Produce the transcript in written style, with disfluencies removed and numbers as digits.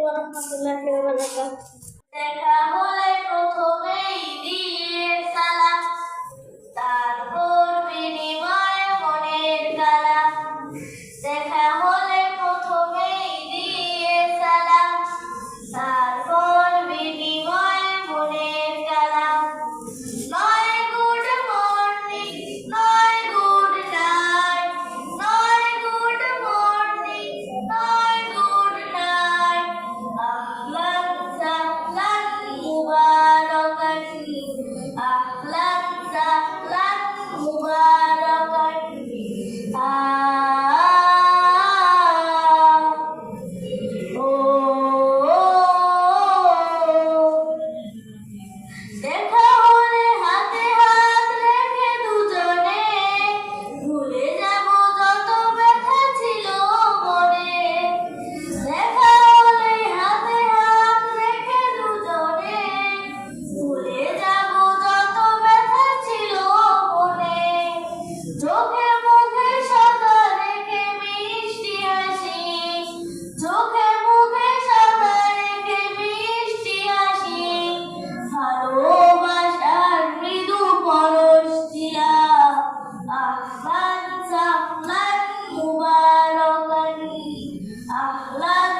ওয়া রাহমাতুল্লাহি ওয়া বারাকাতুহু। দেখা হলে প্রথমেই দিয়ে সালাম, তারপর বিনিময় মনের কালাম। দেখা হলে প্রথমেই দিয়ে সালাম, তারপর বিনিময় মনের কালাম। নয় গুড মর্নিং, নয় গুড নাইট, নয় গুড মর্নিং, নয় গুড নাইট। আহলান সাহলান মুবারাকান, আহলান সাহলান মুবারাকান। দেখা হলে হাতে হাত রেখে দুজনে ভুলে যাব যত ব্যথা ছিল মনে। দেখা হলে হাতে হাত রেখে দুজনে ভুলে যাব যত ব্যথা ছিল মনে। চোখে মুখে সদা রেখে মিষ্টি হাসি, চোখে মুখে সদা রেখে মিষ্টি হাসি। ভালোবাসার মৃদু পরশ দিয়া আহলান সাহলান মুবারাকান, আহলান